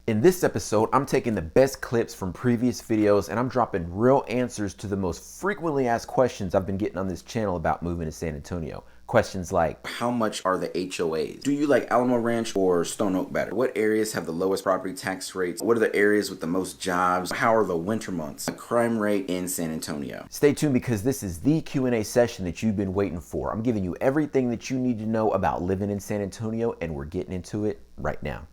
In this episode, I'm taking the best clips from previous videos and I'm dropping real answers to the most frequently asked questions I've been getting on this channel about moving to San Antonio. Questions like, how much are the HOAs? Do you like Alamo Ranch or Stone Oak better? What areas have the lowest property tax rates? What are the areas with the most jobs? How are the winter months? The crime rate in San Antonio. Stay tuned because this is the Q&A session that you've been waiting for. I'm giving you everything that you need to know about living in San Antonio and we're getting into it right now.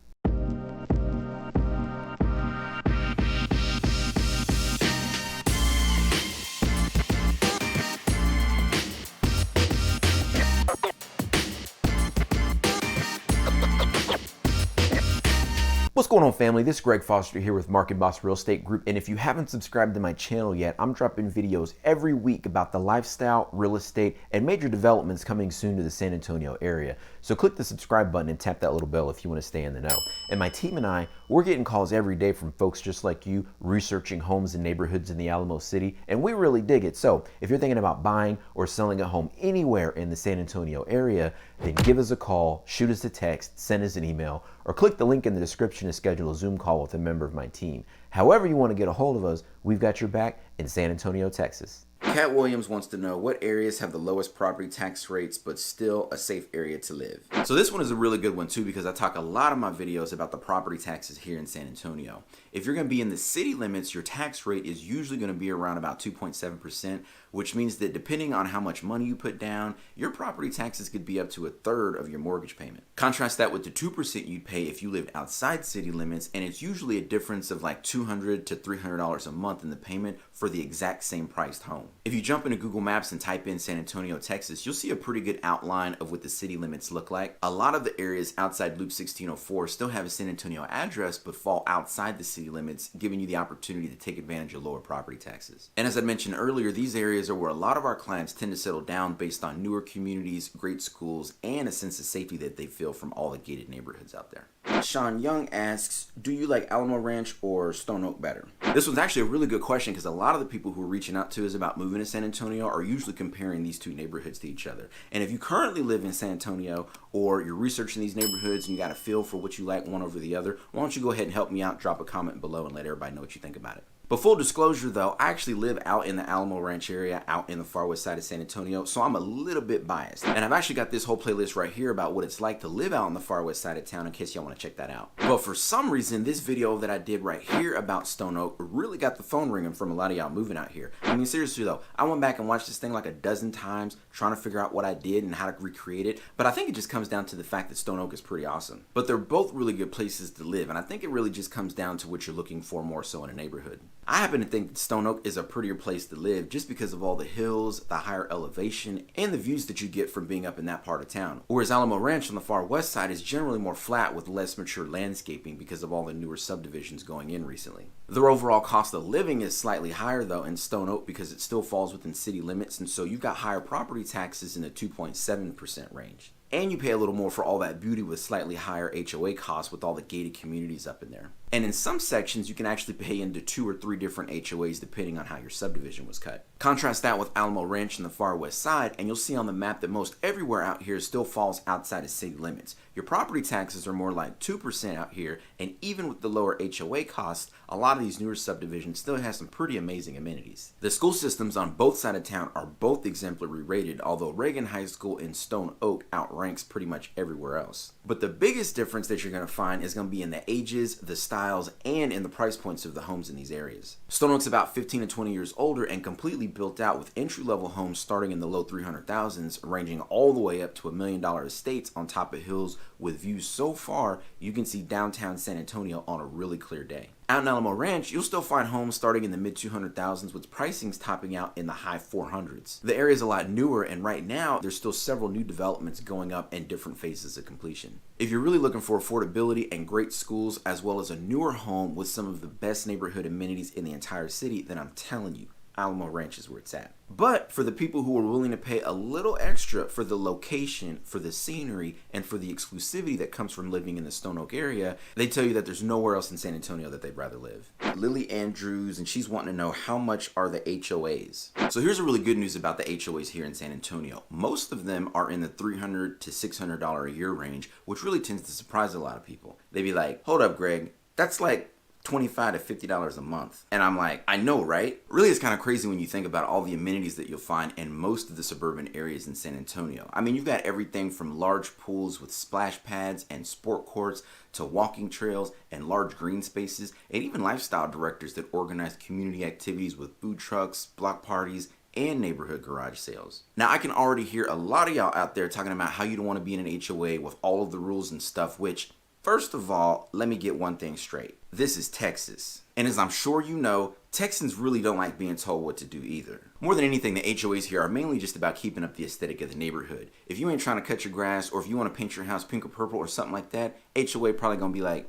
What's going on, family? This is Greg Foster here with Market Boss Real Estate Group, and if you haven't subscribed to my channel yet, I'm dropping videos every week about the lifestyle, real estate, and major developments coming soon to the San Antonio area. So click the subscribe button and tap that little bell if you want to stay in the know. And my team and I, we're getting calls every day from folks just like you, researching homes and neighborhoods in the Alamo City, and we really dig it. So if you're thinking about buying or selling a home anywhere in the San Antonio area, then give us a call, shoot us a text, send us an email, or click the link in the description to schedule a Zoom call with a member of my team. However you want to get a hold of us, we've got your back in San Antonio, Texas. Kat Williams wants to know what areas have the lowest property tax rates but still a safe area to live. So this one is a really good one too because I talk a lot of my videos about the property taxes here in San Antonio. If you're going to be in the city limits, your tax rate is usually going to be around about 2.7%, which means that depending on how much money you put down, your property taxes could be up to a third of your mortgage payment. Contrast that with the 2% you'd pay if you lived outside city limits, and it's usually a difference of like $200 to $300 a month in the payment for the exact same priced home. If you jump into Google Maps and type in San Antonio, Texas, you'll see a pretty good outline of what the city limits look like. A lot of the areas outside Loop 1604 still have a San Antonio address but fall outside the city limits, giving you the opportunity to take advantage of lower property taxes. And as I mentioned earlier, these areas are where a lot of our clients tend to settle down based on newer communities, great schools, and a sense of safety that they feel from all the gated neighborhoods out there. Sean Young asks, do you like Alamo Ranch or Stone Oak better? This one's actually a really good question because a lot of the people who are reaching out to us about moving to San Antonio are usually comparing these two neighborhoods to each other. And if you currently live in San Antonio or you're researching these neighborhoods and you got a feel for what you like one over the other, why don't you go ahead and help me out, drop a comment below and let everybody know what you think about it. But full disclosure though, I actually live out in the Alamo Ranch area, out in the far west side of San Antonio, so I'm a little bit biased. And I've actually got this whole playlist right here about what it's like to live out in the far west side of town in case y'all want to check that out. But for some reason, this video that I did right here about Stone Oak really got the phone ringing from a lot of y'all moving out here. I mean, seriously though, I went back and watched this thing like a dozen times trying to figure out what I did and how to recreate it, but I think it just comes down to the fact that Stone Oak is pretty awesome. But they're both really good places to live, and I think it really just comes down to what you're looking for more so in a neighborhood. I happen to think that Stone Oak is a prettier place to live just because of all the hills, the higher elevation, and the views that you get from being up in that part of town. Whereas Alamo Ranch on the far west side is generally more flat with less mature landscaping because of all the newer subdivisions going in recently. Their overall cost of living is slightly higher though in Stone Oak because it still falls within city limits, and so you've got higher property taxes in the 2.7% range. And you pay a little more for all that beauty with slightly higher HOA costs with all the gated communities up in there. And in some sections, you can actually pay into 2 or 3 different HOAs depending on how your subdivision was cut. Contrast that with Alamo Ranch in the far west side, and you'll see on the map that most everywhere out here still falls outside of city limits. Your property taxes are more like 2% out here, and even with the lower HOA costs, a lot of these newer subdivisions still have some pretty amazing amenities. The school systems on both sides of town are both exemplary rated, although Reagan High School in Stone Oak outranks pretty much everywhere else. But the biggest difference that you're going to find is going to be in the ages, the styles, and in the price points of the homes in these areas. Stone Oak's about 15 to 20 years older and completely built out with entry-level homes starting in the low 300,000s, ranging all the way up to $1 million estates on top of hills with views so far you can see downtown San Antonio on a really clear day. Out in Alamo Ranch, you'll still find homes starting in the mid 200,000s with pricings topping out in the high 400s. The area is a lot newer, and right now there's still several new developments going up in different phases of completion. If you're really looking for affordability and great schools as well as a newer home with some of the best neighborhood amenities in the entire city, then I'm telling you, Alamo Ranch is where it's at. But for the people who are willing to pay a little extra for the location, for the scenery, and for the exclusivity that comes from living in the Stone Oak area, they tell you that there's nowhere else in San Antonio that they'd rather live. Lily Andrews, and she's wanting to know how much are the HOAs. So here's a really good news about the HOAs here in San Antonio. Most of them are in the $300 to $600 a year range, which really tends to surprise a lot of people. They'd be like, hold up, Greg, That's like $25 to $50 a month. And I'm like, I know, right? Really, it's kind of crazy when you think about all the amenities that you'll find in most of the suburban areas in San Antonio. I mean, you've got everything from large pools with splash pads and sport courts to walking trails and large green spaces, and even lifestyle directors that organize community activities with food trucks, block parties, and neighborhood garage sales. Now, I can already hear a lot of y'all out there talking about how you don't want to be in an HOA with all of the rules and stuff, which, first of all, let me get one thing straight. This is Texas. And as I'm sure you know, Texans really don't like being told what to do either. More than anything, the HOAs here are mainly just about keeping up the aesthetic of the neighborhood. If you ain't trying to cut your grass, or if you want to paint your house pink or purple or something like that, HOA probably gonna be like,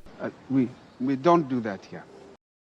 we don't do that here.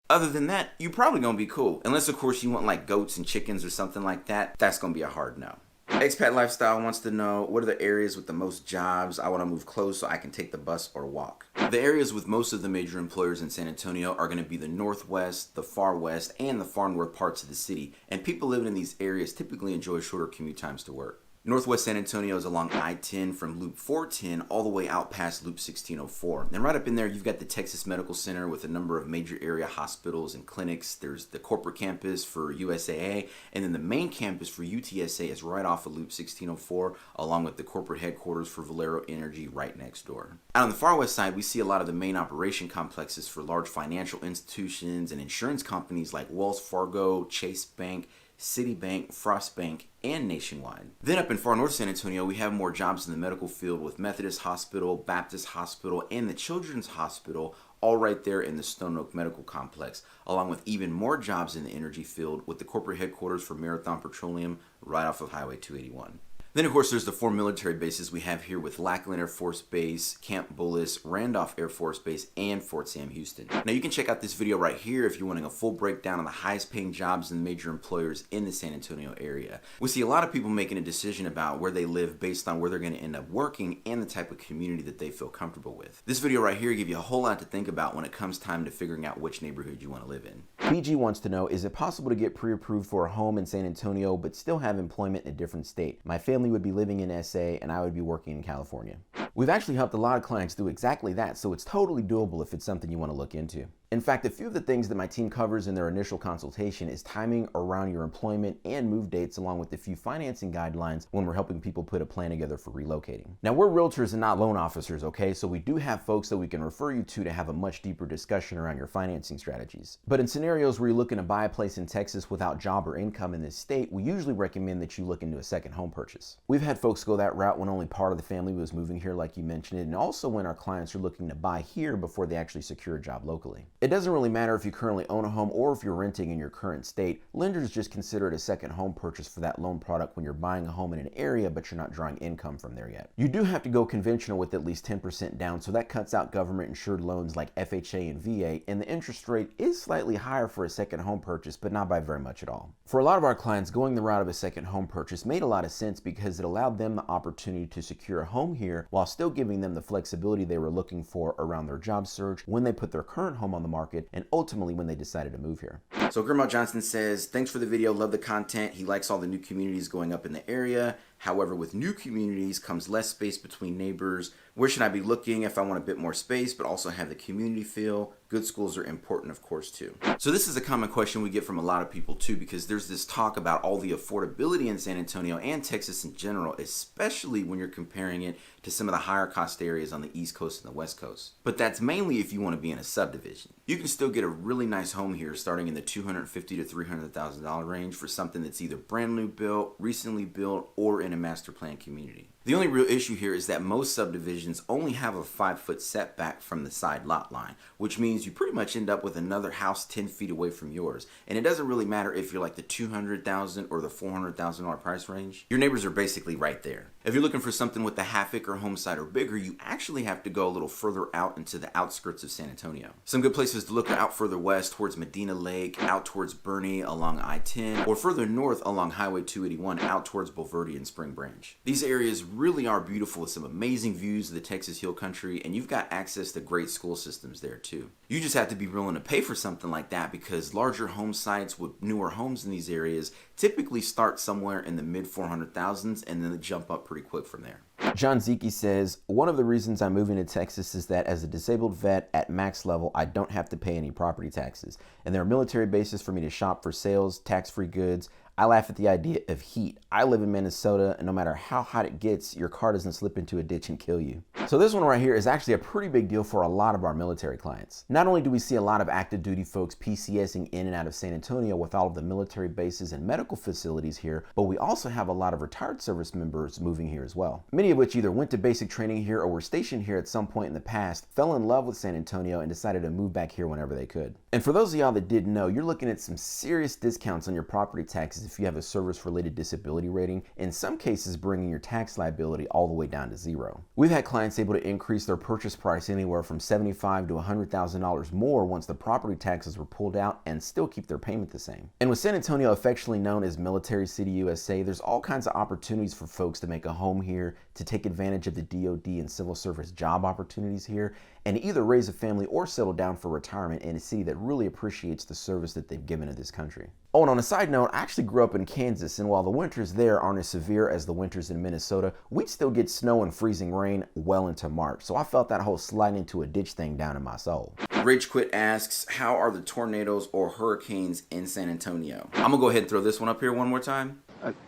Other than that, you probably gonna be cool. Unless, of course, you want like goats and chickens or something like that. That's gonna be a hard no. Expat Lifestyle wants to know, what are the areas with the most jobs? I want to move close so I can take the bus or walk. The areas with most of the major employers in San Antonio are going to be the northwest, the far west, and the far north parts of the city. And people living in these areas typically enjoy shorter commute times to work. Northwest San Antonio is along I-10 from Loop 410 all the way out past Loop 1604. And right up in there, you've got the Texas Medical Center with a number of major area hospitals and clinics. There's the corporate campus for USAA, and then the main campus for UTSA is right off of Loop 1604, along with the corporate headquarters for Valero Energy right next door. Out on the far west side, we see a lot of the main operation complexes for large financial institutions and insurance companies like Wells Fargo, Chase Bank, Citibank, Frost Bank, and Nationwide. Then up in far north San Antonio, we have more jobs in the medical field with Methodist Hospital, Baptist Hospital, and the Children's Hospital, all right there in the Stone Oak Medical Complex, along with even more jobs in the energy field with the corporate headquarters for Marathon Petroleum right off of Highway 281. Then, of course, there's the 4 military bases we have here with Lackland Air Force Base, Camp Bullis, Randolph Air Force Base, and Fort Sam Houston. Now, you can check out this video right here if you're wanting a full breakdown on the highest paying jobs and major employers in the San Antonio area. We see a lot of people making a decision about where they live based on where they're going to end up working and the type of community that they feel comfortable with. This video right here gives you a whole lot to think about when it comes time to figuring out which neighborhood you want to live in. PG wants to know, is it possible to get pre-approved for a home in San Antonio but still have employment in a different state? My family would be living in SA and I would be working in California. We've actually helped a lot of clients do exactly that, so it's totally doable if it's something you want to look into. In fact, a few of the things that my team covers in their initial consultation is timing around your employment and move dates, along with a few financing guidelines when we're helping people put a plan together for relocating. Now, we're realtors and not loan officers, okay? So we do have folks that we can refer you to have a much deeper discussion around your financing strategies. But in scenarios where you're looking to buy a place in Texas without job or income in this state, we usually recommend that you look into a second home purchase. We've had folks go that route when only part of the family was moving here, like you mentioned, and also when our clients are looking to buy here before they actually secure a job locally. It doesn't really matter if you currently own a home or if you're renting in your current state. Lenders just consider it a second home purchase for that loan product when you're buying a home in an area but you're not drawing income from there yet. You do have to go conventional with at least 10% down, so that cuts out government insured loans like FHA and VA, and the interest rate is slightly higher for a second home purchase, but not by very much at all. For a lot of our clients, going the route of a second home purchase made a lot of sense because it allowed them the opportunity to secure a home here while still giving them the flexibility they were looking for around their job search when they put their current home on the market and ultimately when they decided to move here. So Grimald Johnson says, thanks for the video, love the content. He likes all the new communities going up in the area. However, with new communities comes less space between neighbors. Where should I be looking if I want a bit more space but also have the community feel? Good schools are important, of course, too. So this is a common question we get from a lot of people too, because there's this talk about all the affordability in San Antonio and Texas in general, especially when you're comparing it to some of the higher cost areas on the East Coast and the West Coast. But that's mainly if you want to be in a subdivision. You can still get a really nice home here starting in the $250,000 to $300,000 range for something that's either brand new built, recently built, or in a master plan community. The only real issue here is that most subdivisions only have a 5-foot setback from the side lot line, which means you pretty much end up with another house 10 feet away from yours. And it doesn't really matter if you're like the $200,000 or the $400,000 price range. Your neighbors are basically right there. If you're looking for something with a half-acre home site or bigger, you actually have to go a little further out into the outskirts of San Antonio. Some good places to look are out further west towards Medina Lake, out towards Bernie along I-10, or further north along Highway 281 out towards Bulverde and Spring Branch. These areas really are beautiful with some amazing views of the Texas Hill Country, and you've got access to great school systems there too. You just have to be willing to pay for something like that because larger home sites with newer homes in these areas typically start somewhere in the mid 400,000s and then they jump up pretty quick from there. John Zeke says, one of the reasons I'm moving to Texas is that as a disabled vet at max level, I don't have to pay any property taxes. And there are military bases for me to shop for sales, tax-free goods. I laugh at the idea of heat. I live in Minnesota, and no matter how hot it gets, your car doesn't slip into a ditch and kill you. So this one right here is actually a pretty big deal for a lot of our military clients. Not only do we see a lot of active duty folks PCSing in and out of San Antonio with all of the military bases and medical facilities here, but we also have a lot of retired service members moving here as well. Many of which either went to basic training here or were stationed here at some point in the past, fell in love with San Antonio, and decided to move back here whenever they could. And for those of y'all that didn't know, you're looking at some serious discounts on your property taxes if you have a service-related disability rating, in some cases bringing your tax liability all the way down to zero. We've had clients able to increase their purchase price anywhere from $75,000 to $100,000 more once the property taxes were pulled out and still keep their payment the same. And with San Antonio affectionately known as Military City USA, there's all kinds of opportunities for folks to make a home here, to take advantage of the DoD and civil service job opportunities here, and either raise a family or settle down for retirement in a city that really appreciates the service that they've given to this country. Oh, and on a side note, I actually grew up in Kansas, and while the winters there aren't as severe as the winters in Minnesota, we'd still get snow and freezing rain well into March, so I felt that whole sliding into a ditch thing down in my soul. Rage Quit asks, how are the tornadoes or hurricanes in San Antonio? I'm gonna go ahead and throw this one up here one more time.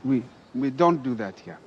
We don't do that here.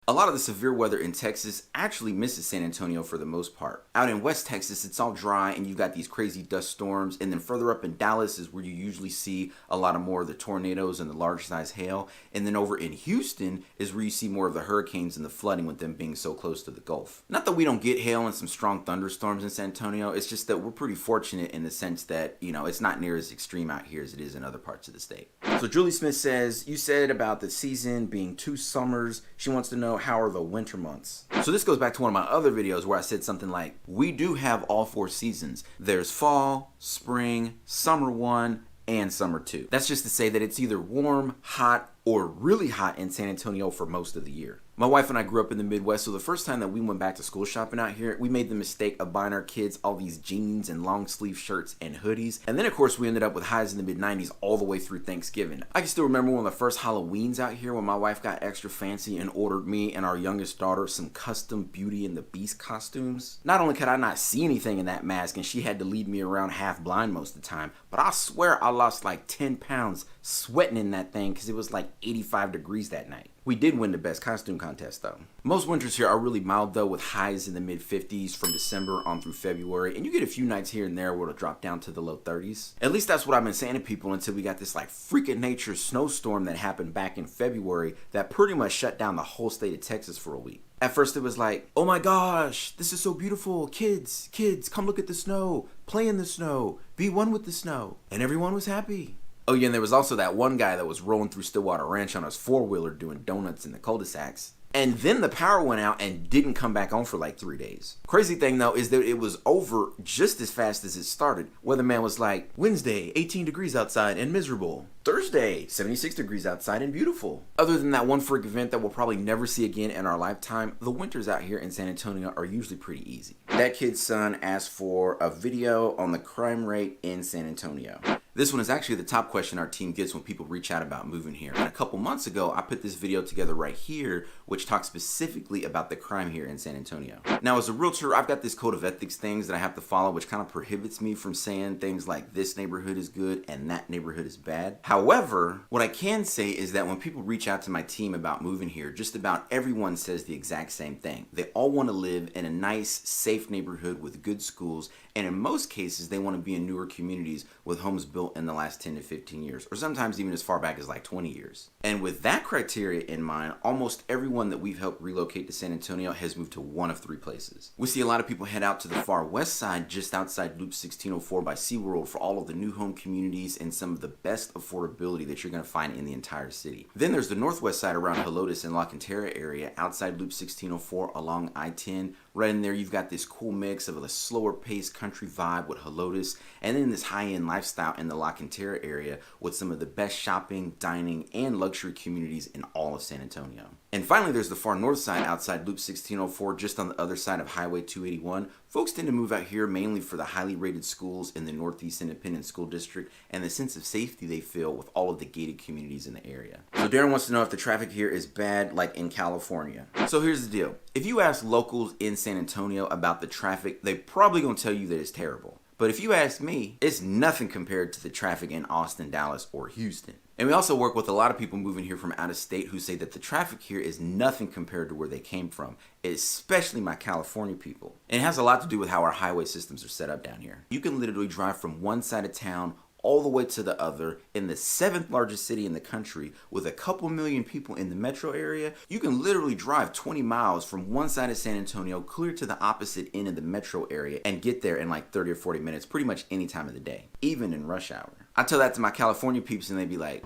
A lot of the severe weather in Texas actually misses San Antonio for the most part. Out in West Texas, it's all dry and you've got these crazy dust storms, and then further up in Dallas is where you usually see a lot of more of the tornadoes and the large size hail, and then over in Houston is where you see more of the hurricanes and the flooding with them being so close to the Gulf. Not that we don't get hail and some strong thunderstorms in San Antonio, it's just that we're pretty fortunate in the sense that, you know, it's not near as extreme out here as it is in other parts of the state. So Julie Smith says, you said about the season being 2 summers. She wants to know, how are the winter months? So this goes back to one of my other videos where I said something like, we do have all 4 seasons. There's fall, spring, summer 1, and summer 2. That's just to say that it's either warm, hot, or really hot in San Antonio for most of the year. My wife and I grew up in the Midwest, so the first time that we went back to school shopping out here, we made the mistake of buying our kids all these jeans and long sleeve shirts and hoodies. And then of course we ended up with highs in the mid-90s all the way through Thanksgiving. I can still remember one of the first Halloweens out here when my wife got extra fancy and ordered me and our youngest daughter some custom Beauty and the Beast costumes. Not only could I not see anything in that mask and she had to lead me around half blind most of the time, but I swear I lost like 10 pounds sweating in that thing because it was like 85 degrees that night. We did win the best costume contest though. Most winters here are really mild though, with highs in the mid 50s from December on through February, and you get a few nights here and there where it'll drop down to the low 30s. At least that's what I've been saying to people until we got this like freak of nature snowstorm that happened back in February that pretty much shut down the whole state of Texas for a week. At first it was like, oh my gosh, this is so beautiful. Kids, come look at the snow, play in the snow, be one with the snow. And everyone was happy. Oh yeah, and there was also that one guy that was rolling through Stillwater Ranch on his 4-wheeler doing donuts in the cul-de-sacs. And then the power went out and didn't come back on for like 3 days. Crazy thing though is that it was over just as fast as it started. Weatherman was like, Wednesday, 18 degrees outside and miserable. Thursday, 76 degrees outside and beautiful. Other than that one freak event that we'll probably never see again in our lifetime, the winters out here in San Antonio are usually pretty easy. That kid's son asked for a video on the crime rate in San Antonio. This one is actually the top question our team gets when people reach out about moving here. And a couple months ago, I put this video together right here, which talks specifically about the crime here in San Antonio. Now, as a realtor, I've got this code of ethics things that I have to follow, which kind of prohibits me from saying things like this neighborhood is good and that neighborhood is bad. However, what I can say is that when people reach out to my team about moving here, just about everyone says the exact same thing. They all want to live in a nice, safe neighborhood with good schools, and in most cases, they want to be in newer communities with homes built in the last 10 to 15 years, or sometimes even as far back as like 20 years. And with that criteria in mind, almost everyone that we've helped relocate to San Antonio has moved to one of 3 places. We see a lot of people head out to the far west side, just outside Loop 1604 by SeaWorld, for all of the new home communities and some of the best affordability that you're going to find in the entire city. Then there's the northwest side around Helotes and La Cantera area, outside Loop 1604 along I-10. Right in there, you've got this cool mix of a slower paced country vibe with Helotes, and then this high-end lifestyle in the the La Cantera area with some of the best shopping, dining, and luxury communities in all of San Antonio. And finally, there's the far north side outside Loop 1604, just on the other side of Highway 281. Folks tend to move out here mainly for the highly rated schools in the Northeast Independent School District and the sense of safety they feel with all of the gated communities in the area. So Darren wants to know if the traffic here is bad like in California. So here's the deal. If you ask locals in San Antonio about the traffic, they're probably going to tell you that it's terrible. But if you ask me, it's nothing compared to the traffic in Austin, Dallas, or Houston. And we also work with a lot of people moving here from out of state who say that the traffic here is nothing compared to where they came from, especially my California people. And it has a lot to do with how our highway systems are set up down here. You can literally drive from one side of town all the way to the other in the 7th largest city in the country with a couple million people in the metro area. You can literally drive 20 miles from one side of San Antonio clear to the opposite end of the metro area and get there in like 30 or 40 minutes pretty much any time of the day, even in rush hour. I tell that to my California peeps and they be like,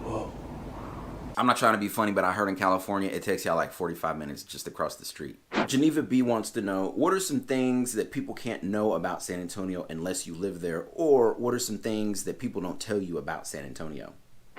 whoa. I'm not trying to be funny, but I heard in California it takes y'all like 45 minutes just across the street. Geneva B wants to know, what are some things that people can't know about San Antonio unless you live there? Or what are some things that people don't tell you about San Antonio?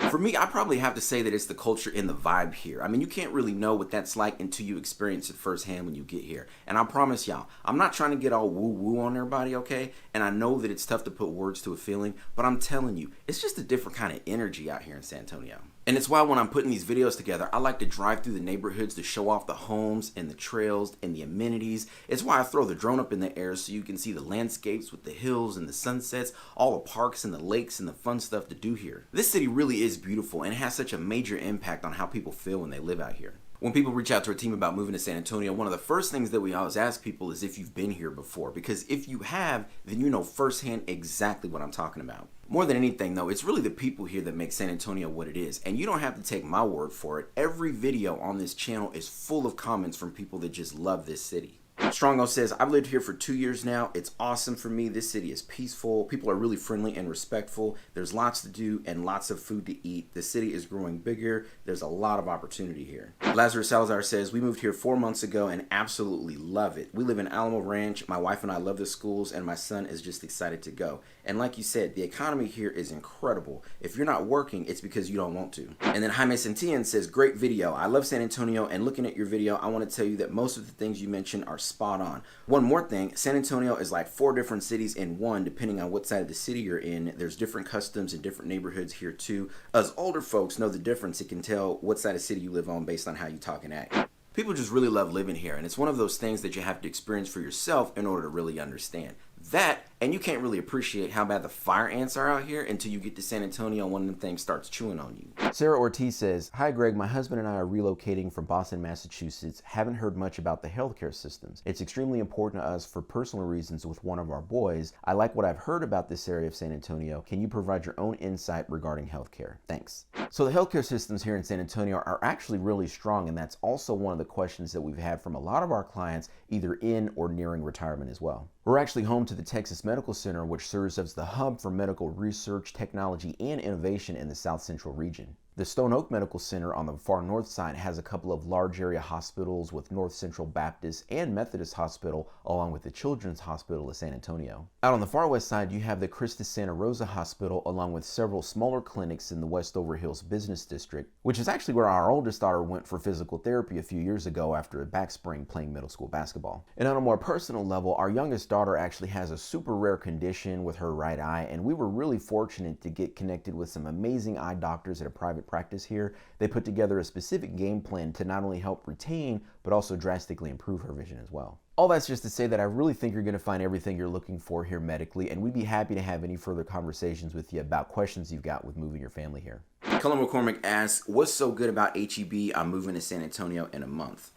For me, I probably have to say that it's the culture and the vibe here. I mean, you can't really know what that's like until you experience it firsthand when you get here. And I promise y'all, I'm not trying to get all woo-woo on everybody, okay? And I know that it's tough to put words to a feeling, but I'm telling you, it's just a different kind of energy out here in San Antonio. And it's why when I'm putting these videos together, I like to drive through the neighborhoods to show off the homes and the trails and the amenities. It's why I throw the drone up in the air so you can see the landscapes with the hills and the sunsets, all the parks and the lakes and the fun stuff to do here. This city really is beautiful and has such a major impact on how people feel when they live out here. When people reach out to our team about moving to San Antonio, one of the first things that we always ask people is if you've been here before, because if you have, then you know firsthand exactly what I'm talking about. More than anything though, it's really the people here that make San Antonio what it is, and you don't have to take my word for it. Every video on this channel is full of comments from people that just love this city. Strongo says, I've lived here for 2 years now. It's awesome for me. This city is peaceful. People are really friendly and respectful. There's lots to do and lots of food to eat. The city is growing bigger. There's a lot of opportunity here. Lazarus Salazar says, we moved here 4 months ago and absolutely love it. We live in Alamo Ranch. My wife and I love the schools and my son is just excited to go. And like you said, the economy here is incredible. If you're not working, it's because you don't want to. And then Jaime Sentian says, great video. I love San Antonio, and looking at your video, I want to tell you that most of the things you mentioned are spot on. One more thing, San Antonio is like 4 different cities in one, depending on what side of the city you're in. There's different customs in different neighborhoods here too. Us older folks know the difference. It can tell what side of the city you live on based on how you talk and act. People just really love living here, and it's one of those things that you have to experience for yourself in order to really understand. That, and you can't really appreciate how bad the fire ants are out here until you get to San Antonio and one of them things starts chewing on you. Sarah Ortiz says, hi Greg, my husband and I are relocating from Boston, Massachusetts. Haven't heard much about the healthcare systems. It's extremely important to us for personal reasons with one of our boys. I like what I've heard about this area of San Antonio. Can you provide your own insight regarding healthcare? Thanks. So the healthcare systems here in San Antonio are actually really strong, and that's also one of the questions that we've had from a lot of our clients either in or nearing retirement as well. We're actually home to the Texas Medical Center, which serves as the hub for medical research, technology, and innovation in the South Central region. The Stone Oak Medical Center on the far north side has a couple of large area hospitals with North Central Baptist and Methodist Hospital, along with the Children's Hospital of San Antonio. Out on the far west side, you have the Christus Santa Rosa Hospital, along with several smaller clinics in the Westover Hills Business District, which is actually where our oldest daughter went for physical therapy a few years ago after a back sprain playing middle school basketball. And on a more personal level, our youngest daughter actually has a super rare condition with her right eye, and we were really fortunate to get connected with some amazing eye doctors at a private practice here. They put together a specific game plan to not only help retain, but also drastically improve her vision as well. All that's just to say that I really think you're going to find everything you're looking for here medically, and we'd be happy to have any further conversations with you about questions you've got with moving your family here. Cullen McCormick asks, what's so good about HEB? I'm moving to San Antonio in a month.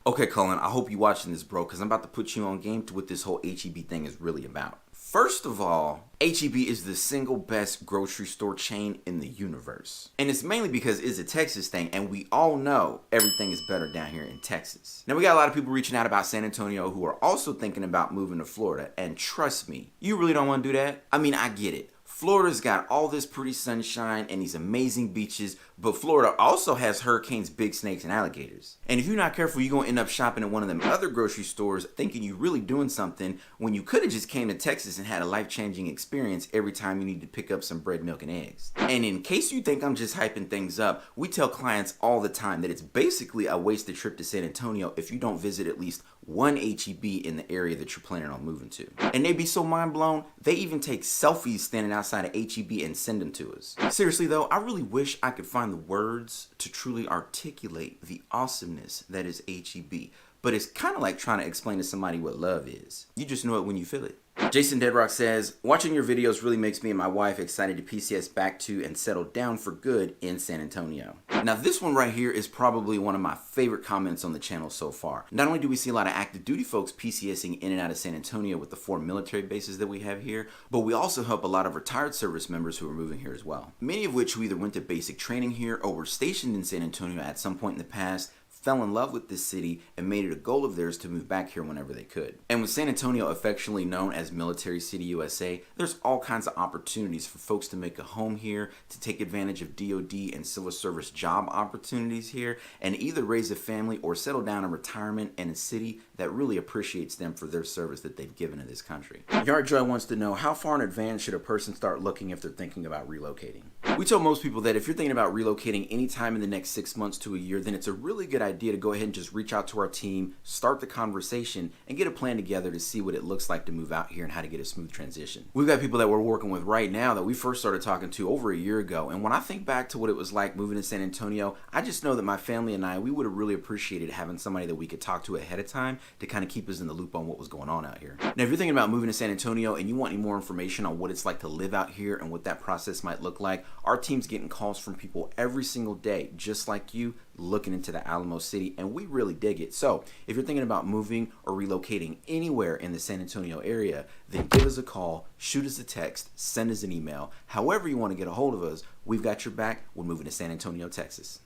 Okay, Cullen, I hope you're watching this, bro, because I'm about to put you on game to what this whole HEB thing is really about. First of all, HEB is the single best grocery store chain in the universe. And it's mainly because it's a Texas thing, and we all know everything is better down here in Texas. Now, we got a lot of people reaching out about San Antonio who are also thinking about moving to Florida, and trust me, you really don't want to do that? I mean, I get it. Florida's got all this pretty sunshine and these amazing beaches, but Florida also has hurricanes, big snakes, and alligators. And if you're not careful, you're going to end up shopping at one of them other grocery stores thinking you're really doing something when you could have just came to Texas and had a life-changing experience every time you need to pick up some bread, milk, and eggs. And in case you think I'm just hyping things up, we tell clients all the time that it's basically a wasted trip to San Antonio if you don't visit at least one H-E-B in the area that you're planning on moving to. And they'd be so mind blown, they even take selfies standing outside of H-E-B and send them to us. Seriously though, I really wish I could find the words to truly articulate the awesomeness that is H-E-B. But it's kind of like trying to explain to somebody what love is. You just know it when you feel it. Jason Deadrock says, watching your videos really makes me and my wife excited to PCS back to and settle down for good in San Antonio. Now this one right here is probably one of my favorite comments on the channel so far. Not only do we see a lot of active duty folks PCSing in and out of San Antonio with the 4 military bases that we have here, but we also help a lot of retired service members who are moving here as well. Many of which who either went to basic training here or were stationed in San Antonio at some point in the past, fell in love with this city and made it a goal of theirs to move back here whenever they could. And with San Antonio affectionately known as Military City USA, there's all kinds of opportunities for folks to make a home here, to take advantage of DoD and civil service job opportunities here, and either raise a family or settle down in retirement in a city that really appreciates them for their service that they've given to this country. Yard Joy wants to know, how far in advance should a person start looking if they're thinking about relocating? We tell most people that if you're thinking about relocating anytime in the next 6 months to a year, then it's a really good idea to go ahead and just reach out to our team, start the conversation, and get a plan together to see what it looks like to move out here and how to get a smooth transition. We've got people that we're working with right now that we first started talking to over a year ago, and when I think back to what it was like moving to San Antonio, I just know that my family and I, we would have really appreciated having somebody that we could talk to ahead of time to kind of keep us in the loop on what was going on out here. Now, if you're thinking about moving to San Antonio and you want any more information on what it's like to live out here and what that process might look like, our team's getting calls from people every single day, just like you, looking into the Alamo City, and we really dig it. So if you're thinking about moving or relocating anywhere in the San Antonio area, then give us a call, shoot us a text, send us an email. However you want to get a hold of us, we've got your back. We're moving to San Antonio, Texas.